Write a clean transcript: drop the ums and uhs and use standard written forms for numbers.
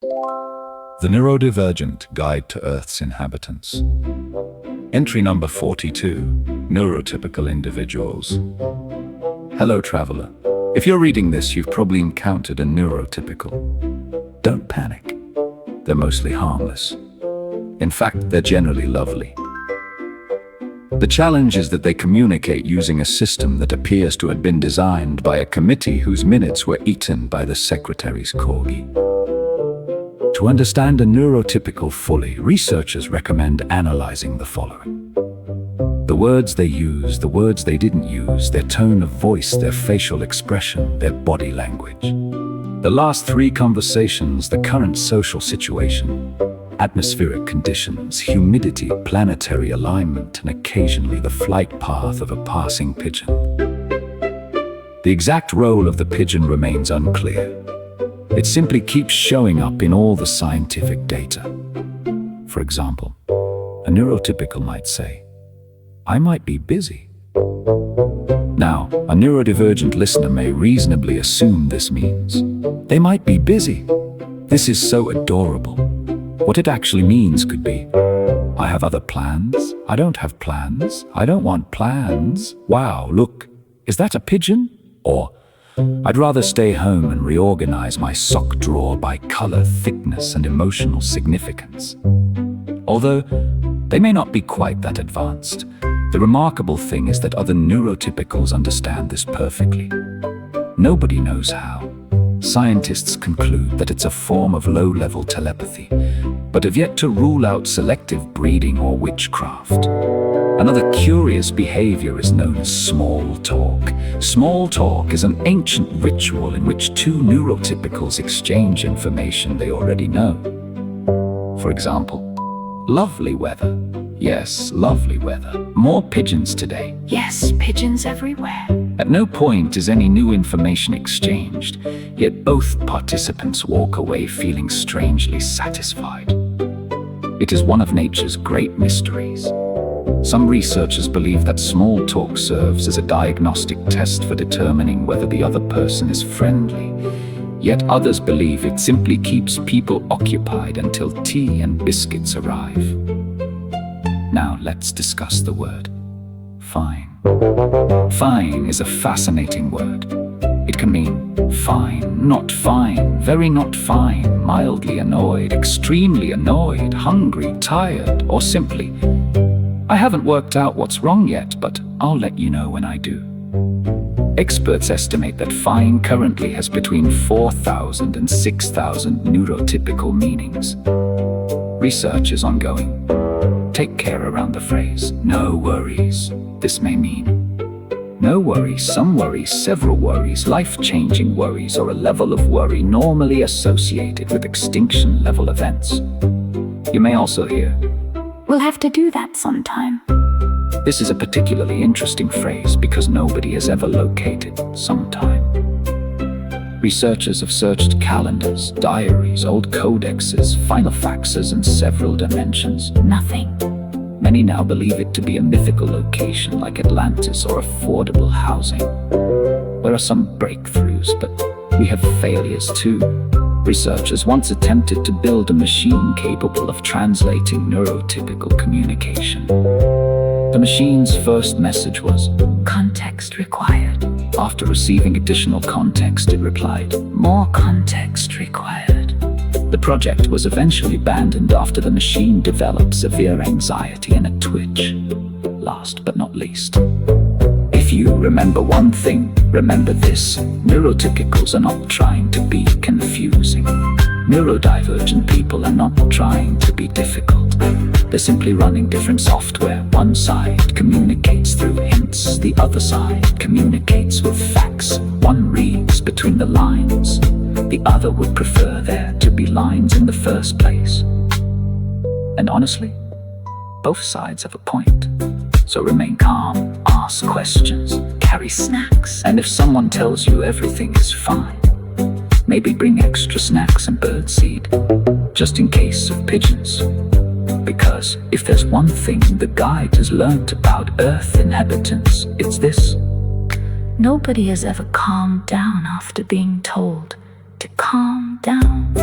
The Neurodivergent Guide to Earth's Inhabitants. Entry number 42, Neurotypical Individuals. Hello, traveler. If you're reading this, you've probably encountered a neurotypical. Don't panic. They're mostly harmless. In fact, they're generally lovely. The challenge is that they communicate using a system that appears to have been designed by a committee whose minutes were eaten by the secretary's corgi. To understand a neurotypical fully, researchers recommend analyzing the following: the words they use, the words they didn't use, their tone of voice, their facial expression, their body language. The last three conversations, the current social situation, atmospheric conditions, humidity, planetary alignment, and occasionally the flight path of a passing pigeon. The exact role of the pigeon remains unclear. It simply keeps showing up in all the scientific data. For example, a neurotypical might say, "I might be busy." Now, a neurodivergent listener may reasonably assume this means they might be busy. This is so adorable. What it actually means could be, "I have other plans. I don't have plans. I don't want plans. Wow, look, is that a pigeon?" Or, "I'd rather stay home and reorganize my sock drawer by color, thickness, and emotional significance." Although they may not be quite that advanced, the remarkable thing is that other neurotypicals understand this perfectly. Nobody knows how. Scientists conclude that it's a form of low-level telepathy, but have yet to rule out selective breeding or witchcraft. Another curious behavior is known as small talk. Small talk is an ancient ritual in which two neurotypicals exchange information they already know. For example, "Lovely weather." "Yes, lovely weather." "More pigeons today." "Yes, pigeons everywhere." At no point is any new information exchanged, yet both participants walk away feeling strangely satisfied. It is one of nature's great mysteries. Some researchers believe that small talk serves as a diagnostic test for determining whether the other person is friendly, yet others believe it simply keeps people occupied until tea and biscuits arrive. Now let's discuss the word fine. Fine is a fascinating word. It can mean fine, not fine, very not fine, mildly annoyed, extremely annoyed, hungry, tired, or simply, "I haven't worked out what's wrong yet, but I'll let you know when I do." Experts estimate that fine currently has between 4,000 and 6,000 neurotypical meanings. Research is ongoing. Take care around the phrase, "no worries." This may mean no worries, some worries, several worries, life-changing worries, or a level of worry normally associated with extinction-level events. You may also hear, "We'll have to do that sometime." This is a particularly interesting phrase because nobody has ever located sometime. Researchers have searched calendars, diaries, old codexes, filofaxes, and several dimensions. Nothing. Many now believe it to be a mythical location like Atlantis or affordable housing. There are some breakthroughs, but we have failures too. Researchers once attempted to build a machine capable of translating neurotypical communication. The machine's first message was, "Context required." After receiving additional context, it replied, "More context required." The project was eventually abandoned after the machine developed severe anxiety and a twitch. Last but not least, if you remember one thing, remember this: neurotypicals are not trying to be confusing. Neurodivergent people are not trying to be difficult. They're simply running different software. One side communicates through hints, the other side communicates with facts. One reads between the lines, the other would prefer there to be lines in the first place. And honestly, both sides have a point. So remain calm, ask questions, carry snacks, and if someone tells you everything is fine, maybe bring extra snacks and birdseed, just in case of pigeons. Because if there's one thing the guide has learned about Earth inhabitants, it's this: nobody has ever calmed down after being told to calm down.